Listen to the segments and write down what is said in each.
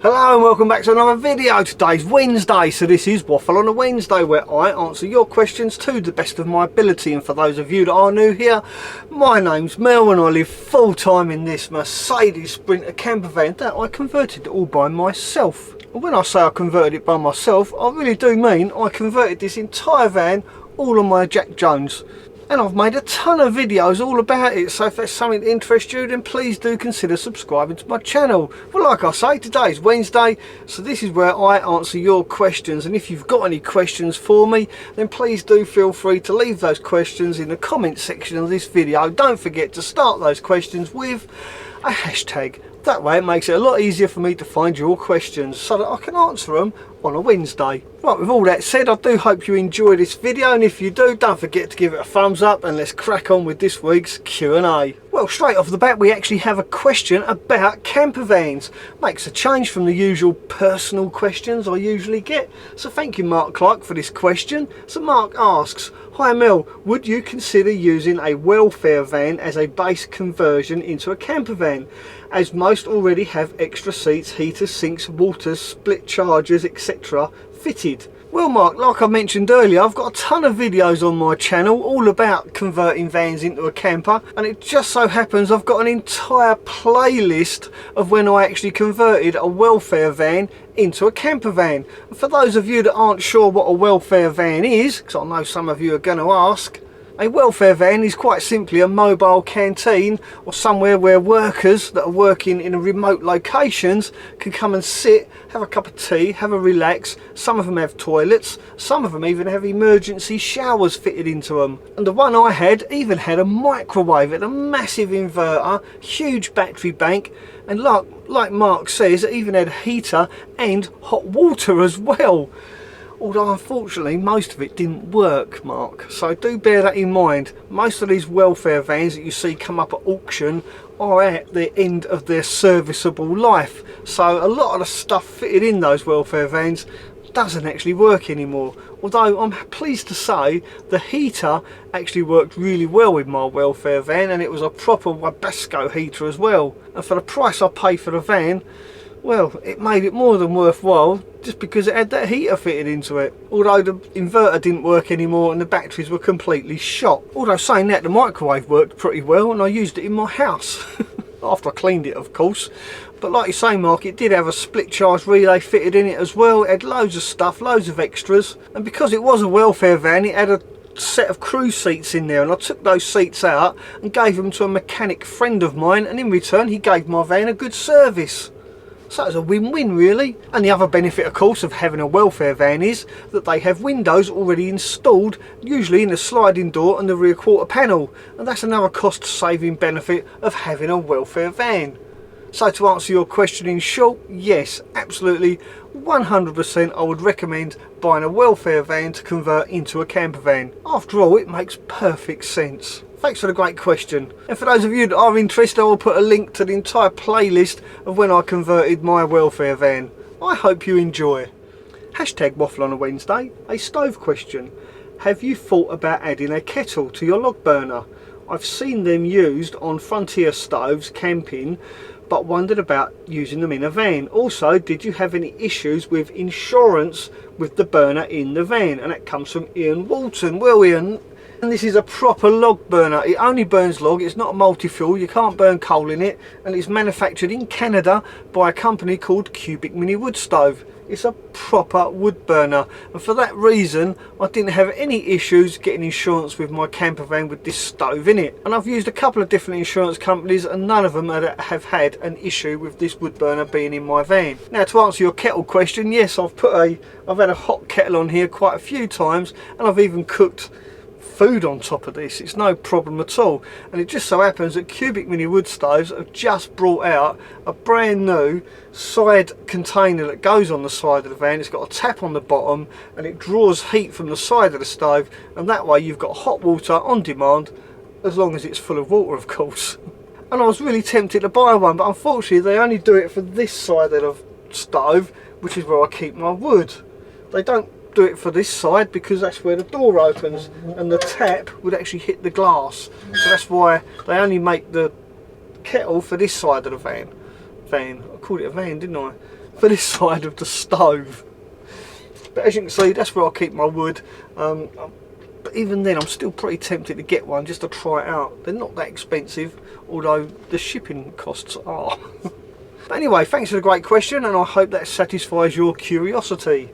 Hello and welcome back to another video. Today's Wednesday, so this is Waffle on a Wednesday, where I answer your questions to the best of my ability. And for those of you that are new here, my name's Mel and I live full time in this Mercedes Sprinter camper van that I converted all by myself. And when I say I converted it by myself, I really do mean I converted this entire van all on my Jack Jones. And I've made a ton of videos all about it, so if that's something that interests you, then please do consider subscribing to my channel. Well, like I say, today's Wednesday, so this is where I answer your questions. And if you've got any questions for me, then please do feel free to leave those questions in the comment section of this video. Don't forget to start those questions with a hashtag. That way it makes it a lot easier for me to find your questions so that I can answer them on a Wednesday. Right, with all that said, I do hope you enjoy this video, and if you do, don't forget to give it a thumbs up, and let's crack on with this week's Q&A. Well, straight off the bat, we actually have a question about camper vans. Makes a change from the usual personal questions I usually get. So thank you, Mark Clark, for this question. So Mark asks, "Hi Mel, would you consider using a welfare van as a base conversion into a camper van, as most already have extra seats, heaters, sinks, waters, split chargers, etc. fitted?" Well, Mark, like I mentioned earlier, I've got a ton of videos on my channel all about converting vans into a camper, and it just so happens I've got an entire playlist of when I actually converted a welfare van into a camper van. And for those of you that aren't sure what a welfare van is, because I know some of you are going to ask, a welfare van is quite simply a mobile canteen, or somewhere where workers that are working in remote locations can come and sit, have a cup of tea, have a relax. Some of them have toilets, some of them even have emergency showers fitted into them. And the one I had even had a microwave, it had a massive inverter, huge battery bank, and like Mark says, it even had a heater and hot water as well. Although unfortunately most of it didn't work, Mark, so do bear that in mind. Most of these welfare vans that you see come up at auction are at the end of their serviceable life, so a lot of the stuff fitted in those welfare vans doesn't actually work anymore. Although I'm pleased to say the heater actually worked really well with my welfare van, and it was a proper Wabasco heater as well. And for the price I paid for the van, well, it made it more than worthwhile just because it had that heater fitted into it. Although the inverter didn't work anymore and the batteries were completely shot. Although saying that, the microwave worked pretty well and I used it in my house. After I cleaned it, of course. But like you say, Mark, it did have a split charge relay fitted in it as well. It had loads of stuff, loads of extras. And because it was a welfare van, it had a set of crew seats in there, and I took those seats out and gave them to a mechanic friend of mine, and in return he gave my van a good service. So it's a win-win really. And the other benefit, of course, of having a welfare van is that they have windows already installed, usually in the sliding door and the rear quarter panel, and that's another cost saving benefit of having a welfare van. So to answer your question in short, yes, absolutely 100% I would recommend buying a welfare van to convert into a camper van. After all, it makes perfect sense. Thanks for the great question. And for those of you that are interested, I will put a link to the entire playlist of when I converted my welfare van. I hope you enjoy. Hashtag Waffle on a Wednesday, a stove question. Have you thought about adding a kettle to your log burner? I've seen them used on frontier stoves camping, but wondered about using them in a van. Also, did you have any issues with insurance with the burner in the van? And that comes from Ian Walton. Well, Ian, and this is a proper log burner. It only burns log, it's not a multi-fuel, you can't burn coal in it, and it's manufactured in Canada by a company called Cubic Mini Wood Stove. It's a proper wood burner, and for that reason I didn't have any issues getting insurance with my camper van with this stove in it. And I've used a couple of different insurance companies and none of them have had an issue with this wood burner being in my van. Now, to answer your kettle question, yes, I've had a hot kettle on here quite a few times, and I've even cooked food on top of this. It's no problem at all. And it just so happens that Cubic Mini Wood Stoves have just brought out a brand new side container that goes on the side of the van. It's got a tap on the bottom and it draws heat from the side of the stove, and that way you've got hot water on demand, as long as it's full of water, of course. And I was really tempted to buy one, but unfortunately they only do it for this side of the stove, which is where I keep my wood. They don't do it for this side because that's where the door opens and the tap would actually hit the glass, so that's why they only make the kettle for this side of the van. I called it a van, didn't I? for this side of the stove. But as you can see, that's where I keep my wood. But even then, I'm still pretty tempted to get one just to try it out. They're not that expensive, although the shipping costs are. But anyway, thanks for the great question, and I hope that satisfies your curiosity.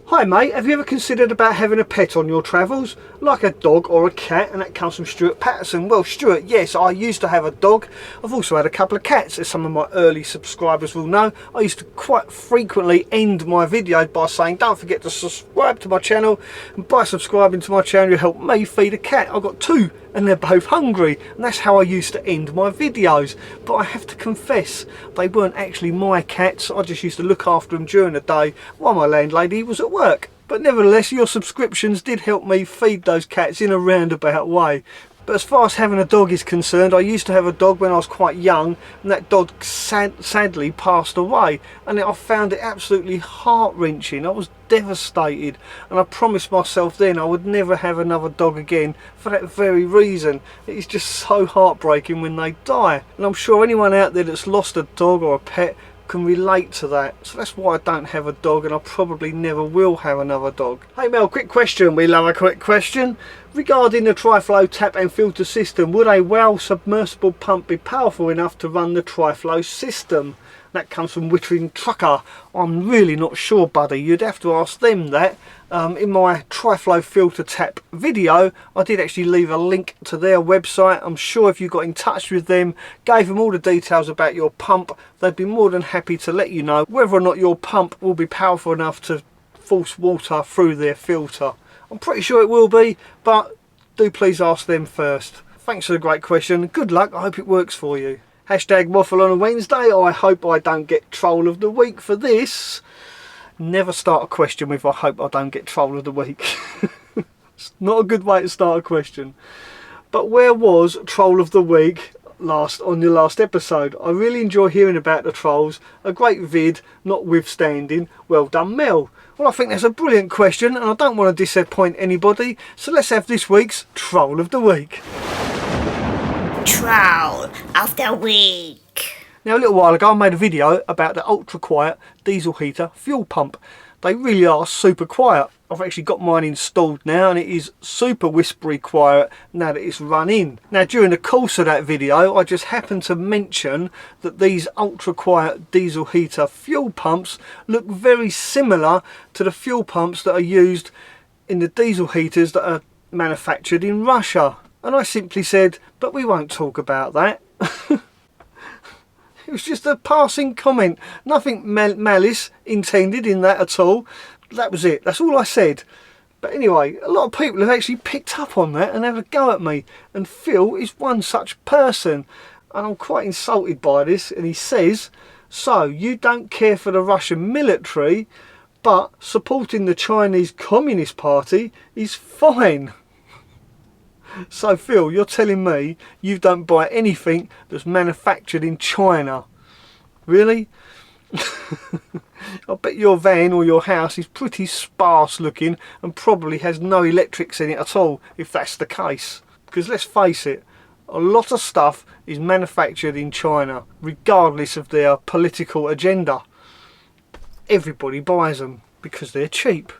Hi mate, have you ever considered about having a pet on your travels? Like a dog or a cat? And that comes from Stuart Patterson. Well Stuart, yes, I used to have a dog. I've also had a couple of cats, as some of my early subscribers will know. I used to quite frequently end my video by saying don't forget to subscribe to my channel, and by subscribing to my channel you help me feed a cat. I've got two and they're both hungry, and that's how I used to end my videos. But I have to confess, they weren't actually my cats. I just used to look after them during the day while my landlady was at work. But nevertheless, your subscriptions did help me feed those cats in a roundabout way. But as far as having a dog is concerned, I used to have a dog when I was quite young, and that dog sadly passed away, and I found it absolutely heart-wrenching. I was devastated, and I promised myself then I would never have another dog again for that very reason. It is just so heartbreaking when they die, and I'm sure anyone out there that's lost a dog or a pet can relate to that. So that's why I don't have a dog, and I probably never will have another dog. Hey Mel, quick question. We love a quick question. Regarding the triflow tap and filter system, would a well submersible pump be powerful enough to run the triflow system? That comes from Wittering Trucker. I'm really not sure, buddy. You'd have to ask them that. In my triflow filter tap video, I did actually leave a link to their website. I'm sure if you got in touch with them, gave them all the details about your pump, they'd be more than happy to let you know whether or not your pump will be powerful enough to force water through their filter. I'm pretty sure it will be, but do please ask them first. Thanks for the great question. Good luck. I hope it works for you. Hashtag waffle on a Wednesday. I hope I don't get troll of the week for this. Never start a question with I hope I don't get troll of the week. It's not a good way to start a question. But where was troll of the week on your last episode? I really enjoy hearing about the trolls. A great vid, notwithstanding. Well done, Mel. Well, I think that's a brilliant question, and I don't want to disappoint anybody, so let's have this week's troll of the week. Troll of the week. Now, a little while ago I made a video about the ultra quiet diesel heater fuel pump. They really are super quiet. I've actually got mine installed now, and it is super whispery quiet now that it's run in. Now, during the course of that video I just happened to mention that these ultra quiet diesel heater fuel pumps look very similar to the fuel pumps that are used in the diesel heaters that are manufactured in Russia. And I simply said, but we won't talk about that. It was just a passing comment. Nothing malice intended in that at all. That was it. That's all I said. But anyway, a lot of people have actually picked up on that and had a go at me. And Phil is one such person. And I'm quite insulted by this. And he says, so you don't care for the Russian military, but supporting the Chinese Communist Party is fine. So Phil, you're telling me you don't buy anything that's manufactured in China? Really? I bet your van or your house is pretty sparse looking and probably has no electrics in it at all, if that's the case. Because let's face it, a lot of stuff is manufactured in China, regardless of their political agenda. Everybody buys them because they're cheap.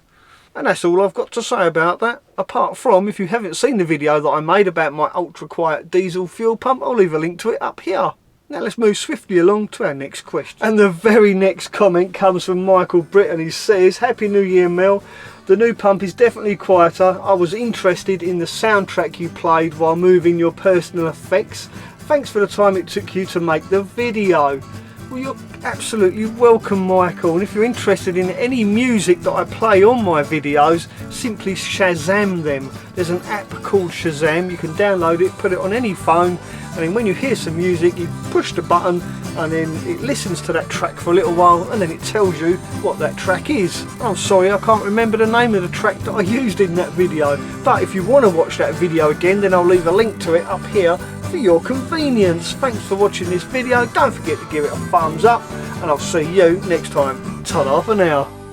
And that's all I've got to say about that. Apart from, if you haven't seen the video that I made about my ultra quiet diesel fuel pump, I'll leave a link to it up here. Now let's move swiftly along to our next question. And the very next comment comes from Michael Britt, and he says, Happy New Year, Mel. The new pump is definitely quieter. I was interested in the soundtrack you played while moving your personal effects. Thanks for the time it took you to make the video. Well, you're absolutely welcome, Michael, and if you're interested in any music that I play on my videos, simply Shazam them. There's an app called Shazam. You can download it, put it on any phone, and then when you hear some music you push the button and then it listens to that track for a little while, and then it tells you what that track is. I'm sorry, I can't remember the name of the track that I used in that video, but if you want to watch that video again, then I'll leave a link to it up here for your convenience. Thanks for watching this video. Don't forget to give it a thumbs up, and I'll see you next time. Ta-da for now.